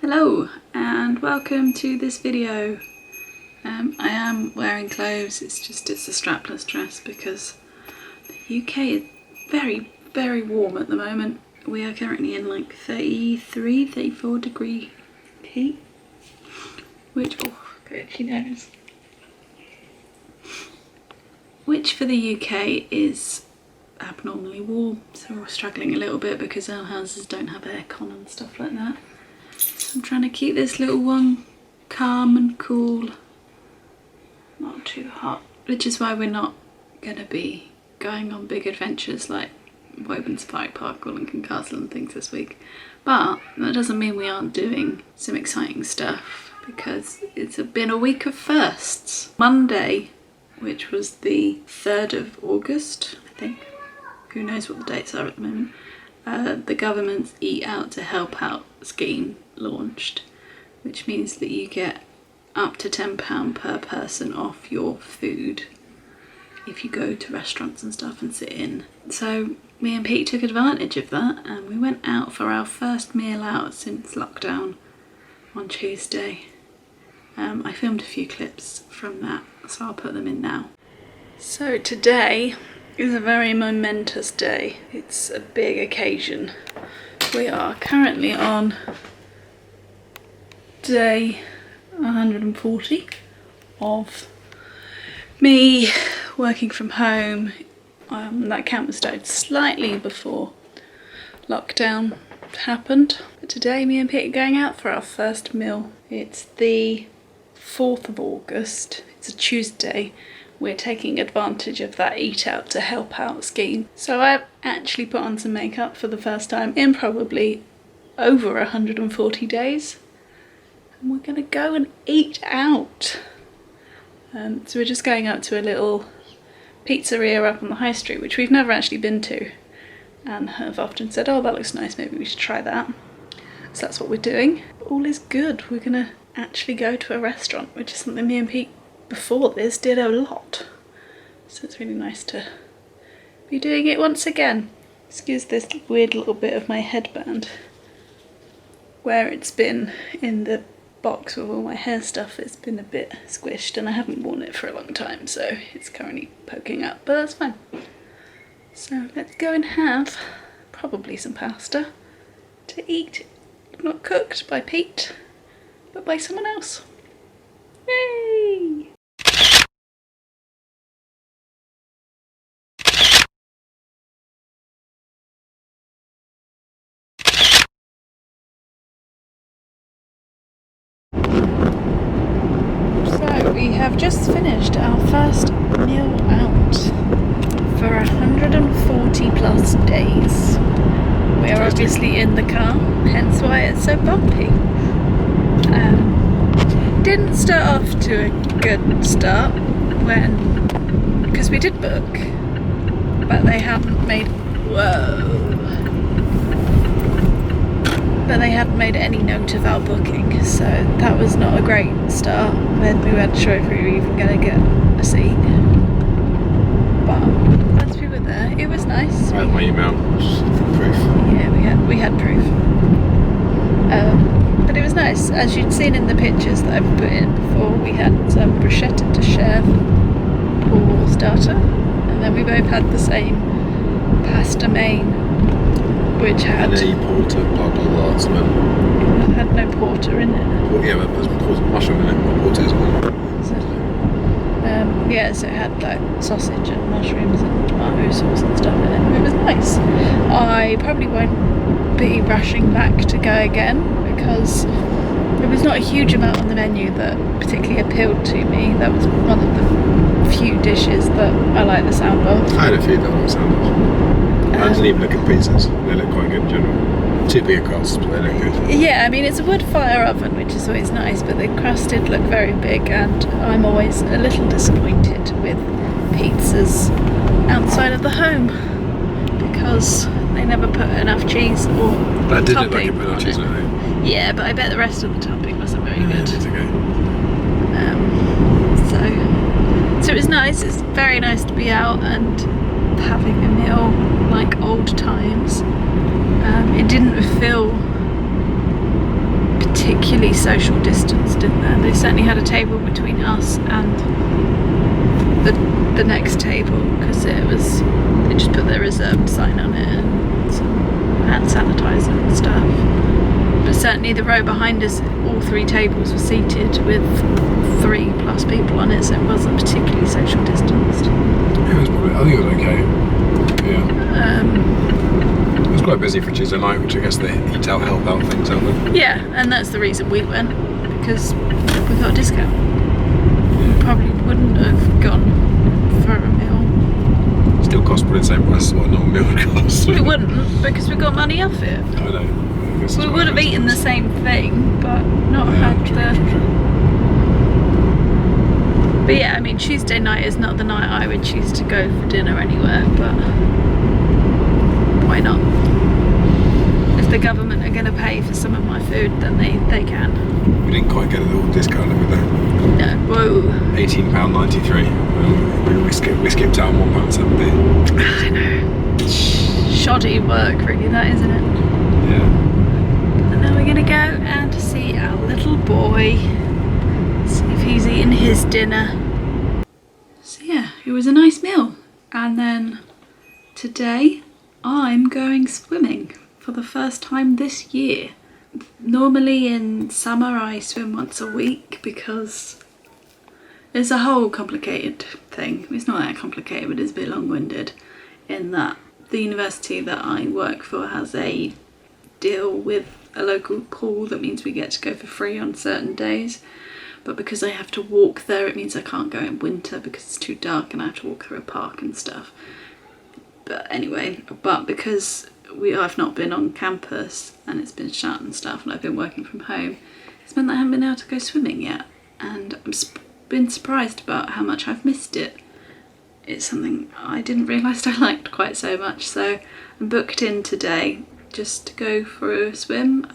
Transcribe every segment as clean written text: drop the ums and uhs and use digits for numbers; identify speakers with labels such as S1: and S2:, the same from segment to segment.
S1: Hello and welcome to this video. I am wearing clothes, it's a strapless dress because the UK is very warm at the moment. We are currently in like 33, 34 degree heat, which, oh good, she knows. Which for the UK is abnormally warm, so we're struggling a little bit because our houses don't have aircon and stuff like that. So I'm trying to keep this little one calm and cool, not too hot, which is why we're not going to be going on big adventures like Woburn Safari Park or Lincoln Castle and things this week. But that doesn't mean we aren't doing some exciting stuff, because it's been a week of firsts. Monday, which was the 3rd of August, I think, who knows what the dates are at the moment, the government's Eat Out to Help Out scheme launched, which means that you get up to £10 per person off your food if you go to restaurants and stuff and sit in. So me and Pete took advantage of that and we went out for our first meal out since lockdown on Tuesday. I filmed a few clips from that, so I'll put them in now. So today is a very momentous day. It's a big occasion. We are currently on day 140 of me working from home. That count was started slightly before lockdown happened. But today me and Pete are going out for our first meal. It's the 4th of August, it's a Tuesday. We're taking advantage of that Eat Out to Help Out scheme. So I've actually put on some makeup for the first time in probably over 140 days. And we're gonna go and eat out. So we're just going up to a little pizzeria up on the high street, which we've never actually been to, and have often said, oh, that looks nice, maybe we should try that. So that's what we're doing. All is good. We're gonna actually go to a restaurant, which is something me and Pete before this did a lot. So it's really nice to be doing it once again. Excuse this weird little bit of my headband. Where it's been in the box with all my hair stuff, it's been a bit squished and I haven't worn it for a long time, so it's currently poking up, but that's fine. So let's go and have probably some pasta to eat, not cooked by Pete, but by someone else. Yay! So we have just finished our first meal out for 140 plus days. We are obviously in the car, hence why it's so bumpy. Didn't start off to a good start because we did book, but they hadn't made any note of our booking, so that was not a great start. Then we weren't sure if we were even going to get a seat, but once we were there, it was nice.
S2: I had my email, proof.
S1: Yeah, we had proof. But it was nice. As you'd seen in the pictures that I've put in before, we had some bruschetta de chèvre for starter, and then we both had the same pasta main, which had
S2: porter, blah blah blah. So
S1: it had no porter in it.
S2: Well, yeah, but there's mushroom in it. Porter is one.
S1: So it had like sausage and mushrooms and tomato sauce and stuff in it. It was nice. I probably won't be rushing back to go again because there was not a huge amount on the menu that particularly appealed to me. That was one of the few dishes that I like the sound of.
S2: I had a few that I like the sound of. I didn't even look at pizzas. They look quite good in general. Too big a crust, but they look good.
S1: Yeah, I mean it's a wood fire oven, which is always nice, but the crust did look very big, and I'm always a little disappointed with pizzas outside of the home because they never put enough cheese or
S2: I did
S1: topping
S2: look like you put enough cheese on it.
S1: Yeah, but I bet the rest of the topping wasn't very good.
S2: It's okay.
S1: So it was nice. It's very nice to be out and having a meal like old times. It didn't feel particularly social distanced in there. They certainly had a table between us and the next table, because they just put their reserved sign on it and some hand sanitizer and stuff. But certainly the row behind us, all 3 tables were seated with 3+ people on it, so it wasn't particularly social distanced.
S2: It was probably, I think it was okay. Yeah. It was quite busy for Tuesday night, which I guess they eat out, help out things, aren't they?
S1: Yeah, and that's the reason we went, because we got a discount. We probably wouldn't have gone for a meal.
S2: Still cost probably the same price as what a normal meal would cost.
S1: We wouldn't, because we got money off it.
S2: I know.
S1: We would have eaten the same thing, but not had the... But yeah, I mean, Tuesday night is not the night I would choose to go for dinner anywhere, but why not? If the government are going to pay for some of my food, then they can.
S2: We didn't quite get a little discount, did we, though?
S1: No, whoa.
S2: £18.93. We skipped out on £1.70.
S1: I know. Shoddy work, really, that, isn't it?
S2: Yeah.
S1: And then we're going to go and see our little boy. See if he's eating his dinner. So yeah, it was a nice meal. And then today I'm going swimming for the first time this year. Normally in summer I swim once a week because it's a whole complicated thing. It's not that complicated, but it's a bit long-winded in that the university that I work for has a deal with a local pool that means we get to go for free on certain days. But because I have to walk there, it means I can't go in winter because it's too dark and I have to walk through a park and stuff. But anyway, because I've not been on campus and it's been shut and stuff, and I've been working from home, it's meant that I haven't been able to go swimming yet. And I've been surprised about how much I've missed it. It's something I didn't realise I liked quite so much. So I'm booked in today just to go for a swim.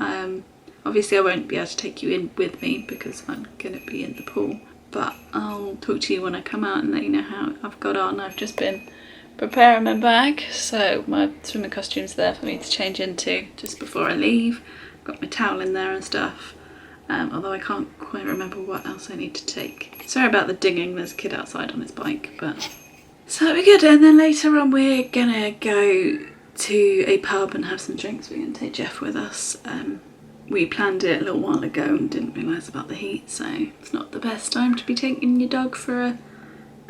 S1: Obviously I won't be able to take you in with me because I'm going to be in the pool, but I'll talk to you when I come out and let you know how I've got on. I've just been preparing my bag, so my swimming costume's there for me to change into just before I leave. I've got my towel in there and stuff, although I can't quite remember what else I need to take. Sorry about the dinging, there's a kid outside on his bike, but... So that'll be good. And then later on we're gonna go to a pub and have some drinks. We're gonna take Jeff with us. We planned it a little while ago and didn't realise about the heat, so it's not the best time to be taking your dog for a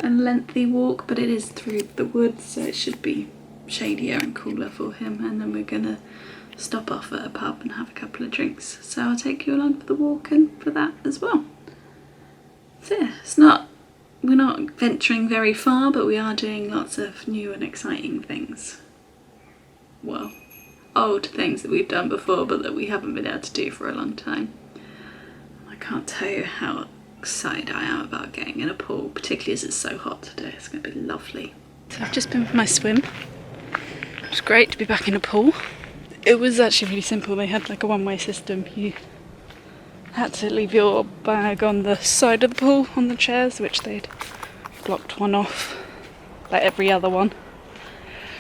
S1: lengthy walk, but it is through the woods, so it should be shadier and cooler for him. And then we're gonna stop off at a pub and have a couple of drinks, so I'll take you along for the walk and for that as well. So yeah, we're not venturing very far, but we are doing lots of new and exciting things. Well, old things that we've done before but that we haven't been able to do for a long time. I can't tell you how excited I am about getting in a pool, particularly as it's so hot today. It's going to be lovely. So I've just been for my swim. It was great to be back in a pool. It was actually really simple. They had like a one-way system. You had to leave your bag on the side of the pool on the chairs, which they'd blocked one off, like every other one.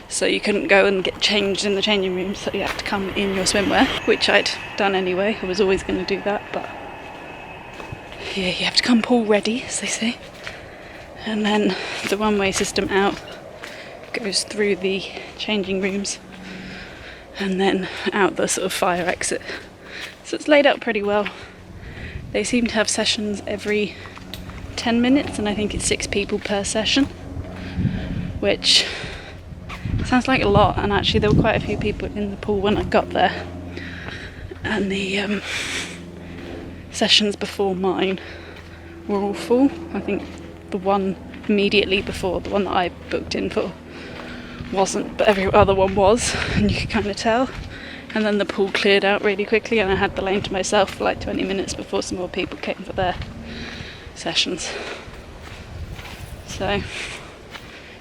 S1: So you couldn't go and get changed in the changing room, so you had to come in your swimwear, which I'd done anyway. I was always going to do that, but yeah, you have to come pool ready, as they say. And then the one-way system out goes through the changing rooms and then out the sort of fire exit. So it's laid out pretty well. They seem to have sessions every 10 minutes, and I think it's 6 people per session, which sounds like a lot. And actually there were quite a few people in the pool when I got there, and the sessions before mine were all full. I think the one immediately before, the one that I booked in for, wasn't, but every other one was, and you could kind of tell. And then the pool cleared out really quickly and I had the lane to myself for like 20 minutes before some more people came for their sessions. So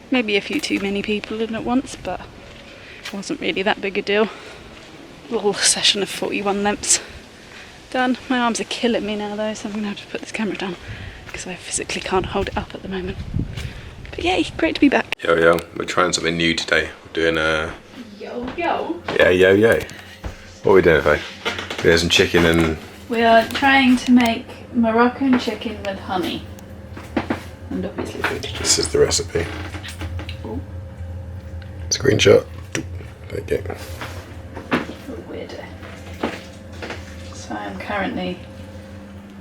S1: maybe a few too many people in at once, but it wasn't really that big a deal. Little session of 41 lengths done. My arms are killing me now though, so I'm going to have to put this camera down because I physically can't hold it up at the moment. But yay, great to be back.
S2: Yo yo, we're trying something new today. We're doing
S1: Yo yo.
S2: Yeah, yo yo. What are we doing, Faye? We're doing some chicken and
S1: We are trying to make Moroccan chicken with honey. And obviously fruit juice.
S2: This is the recipe.
S1: Oh.
S2: Screenshot. There you go.
S1: Weirdo. So I'm currently...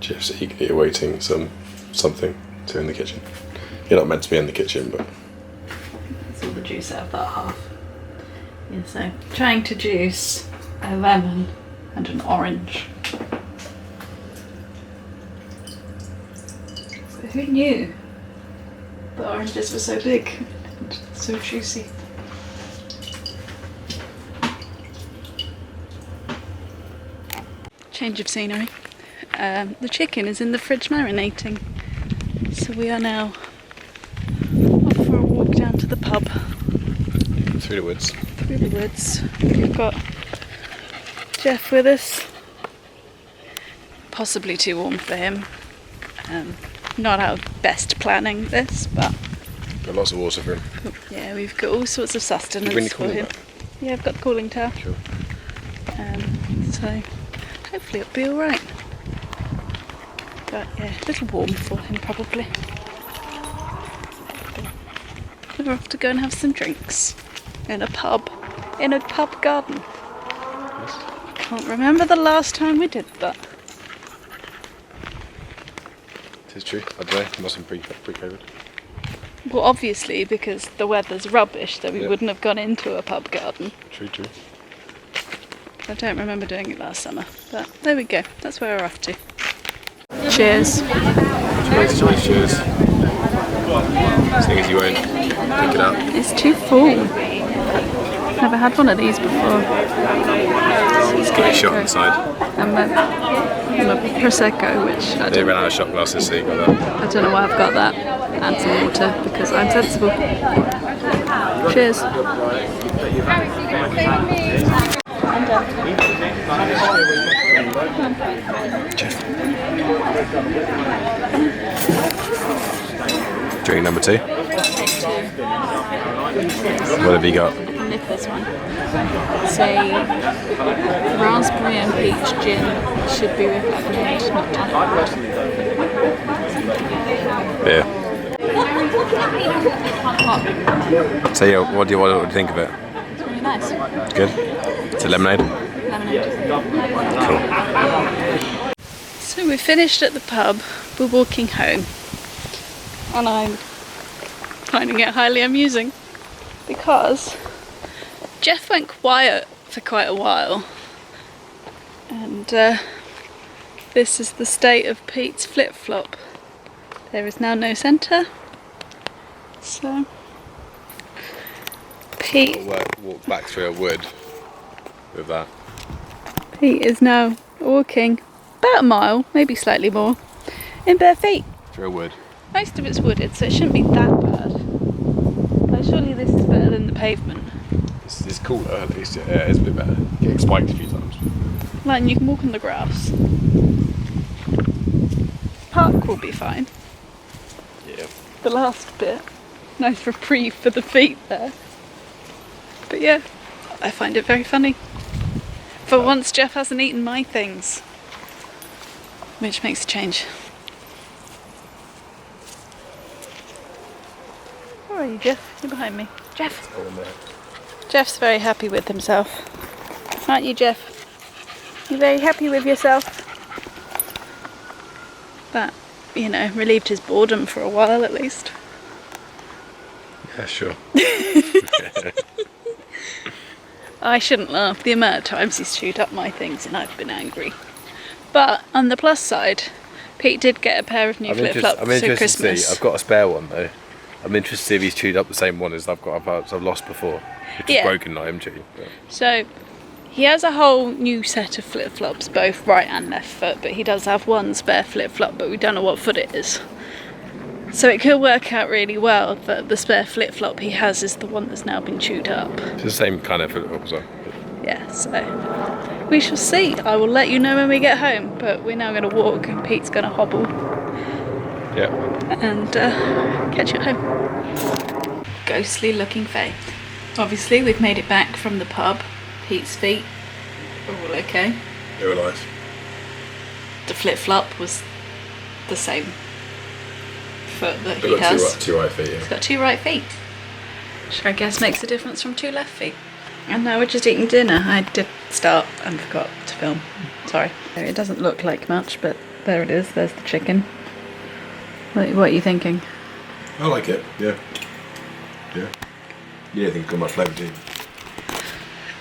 S2: Jeff's eagerly awaiting something to in the kitchen. You're not meant to be in the kitchen, but...
S1: That's all the juice out of that half. Yeah, so trying to juice a lemon and an orange. But who knew the oranges were so big and so juicy? Change of scenery. The chicken is in the fridge marinating, so we are now off for a walk down to the pub.
S2: Through the woods.
S1: Through the woods. We've got Jeff with us. Possibly too warm for him. Not our best planning this, but
S2: Got lots of water for him.
S1: yeah, we've got all sorts of sustenance
S2: Bring the
S1: for
S2: cooling
S1: him.
S2: back.
S1: Yeah, I've got the cooling tower.
S2: Sure.
S1: So hopefully it'll be alright. But yeah, a little warm for him probably. We're off to go and have some drinks in a pub garden. I can't remember the last time we did that.
S2: It is true. I don't know. It must have been pre-COVID.
S1: Well, obviously because the weather's rubbish, so we
S2: Yeah.
S1: wouldn't have gone into a pub garden.
S2: True.
S1: I don't remember doing it last summer, but there we go. That's where we're off to. Cheers.
S2: Cheers. Seeing as you won't pick it up.
S1: It's too full. Never had one of these before.
S2: Let's give it a shot on the side.
S1: And a Prosecco, which I
S2: They
S1: don't,
S2: ran out of shot glasses, so you got that.
S1: I don't know why I've got that. And some water, because I'm sensible. Cheers. I'm done.
S2: Drink number 2. What have you got?
S1: Nip this one. Say raspberry and peach gin should be with lemonade, not tonic.
S2: Beer.
S1: Hot.
S2: So yeah, what do you think of it?
S1: It's really nice.
S2: Good? It's a lemonade?
S1: Lemonade.
S2: Cool.
S1: So we're finished at the pub, we're walking home, and I'm finding it highly amusing because Jeff went quiet for quite a while, and this is the state of Pete's flip-flop. There is now no centre, so Pete
S2: Walk back through a wood with that.
S1: Pete is now walking about a mile, maybe slightly more, in bare feet.
S2: Through a wood.
S1: Most of it's wooded, so it shouldn't be that bad. Like, surely this is better than the pavement.
S2: It's cooler at least. Yeah, it's a bit better. Getting spiked a few times.
S1: Like, and you can walk on the grass. Park will be fine.
S2: Yeah.
S1: The last bit, nice reprieve for the feet there. But yeah, I find it very funny. For once, Jeff hasn't eaten my things, which makes a change. Where are you, Jeff? You're behind me. Jeff. Jeff's very happy with himself. Aren't you, Jeff? You're very happy with yourself? That, you know, relieved his boredom for a while at least.
S2: Yeah, sure.
S1: I shouldn't laugh. The amount of times he's chewed up my things and I've been angry. But on the plus side, Pete did get a pair of new flip-flops
S2: I'm interested
S1: for Christmas.
S2: to see. I've got a spare one though. I'm interested to see if he's chewed up the same one as I've lost before. Which is broken, not him chewing. But.
S1: So he has a whole new set of flip-flops, both right and left foot, but he does have one spare flip-flop, but we don't know what foot it is. So it could work out really well that the spare flip-flop he has is the one that's now been chewed up.
S2: It's the same kind of flip-flop as well.
S1: Yeah, so we shall see. I will let you know when we get home, but we're now going to walk and Pete's going to hobble.
S2: Yeah.
S1: And catch you at home. Ghostly looking Faye. Obviously we've made it back from the pub. Pete's feet are all okay.
S2: They're alive.
S1: the flip-flop was the same foot that he
S2: They've got
S1: has.
S2: two right feet, yeah.
S1: He's got 2 right feet, which I guess makes a difference from 2 left feet. And now we're just eating dinner. I did start and forgot to film. Sorry. It doesn't look like much, but there it is. There's the chicken. What are you thinking?
S2: I like it, yeah. Yeah. You don't think it's got much flavour, do you?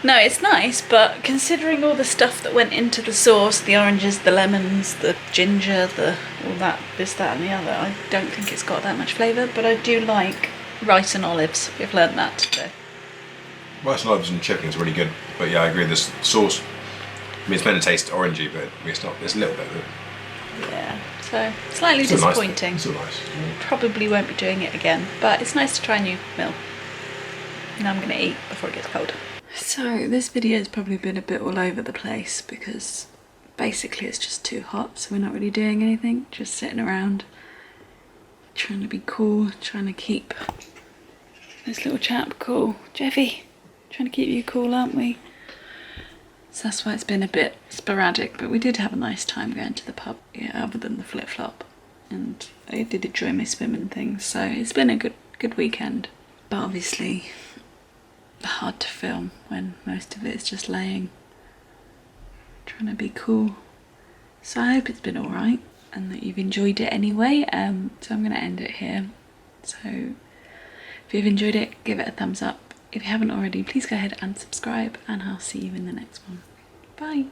S1: No, it's nice, but considering all the stuff that went into the sauce, the oranges, the lemons, the ginger, all that, this, that and the other, I don't think it's got that much flavour, but I do like rice and olives. We've learnt that today.
S2: Rice and olives and chicken is really good, but yeah, I agree. This sauce, I mean, it's meant to taste orangey, but it's not. It's a little bit of it.
S1: Yeah, so slightly
S2: Still nice,
S1: disappointing.
S2: Still nice.
S1: Probably won't be doing it again, but it's nice to try a new meal. Now I'm going to eat before it gets cold. So this video has probably been a bit all over the place because basically it's just too hot, so we're not really doing anything, just sitting around trying to be cool, trying to keep this little chap cool. Jeffy, trying to keep you cool, aren't we? So that's why it's been a bit sporadic, but we did have a nice time going to the pub, yeah, other than the flip-flop, and I did enjoy my swim and things, so it's been a good weekend. But obviously hard to film when most of it is just laying, trying to be cool. So I hope it's been alright and that you've enjoyed it anyway. So I'm going to end it here. So if you've enjoyed it, give it a thumbs up. If you haven't already, please go ahead and subscribe, and I'll see you in the next one. Bye.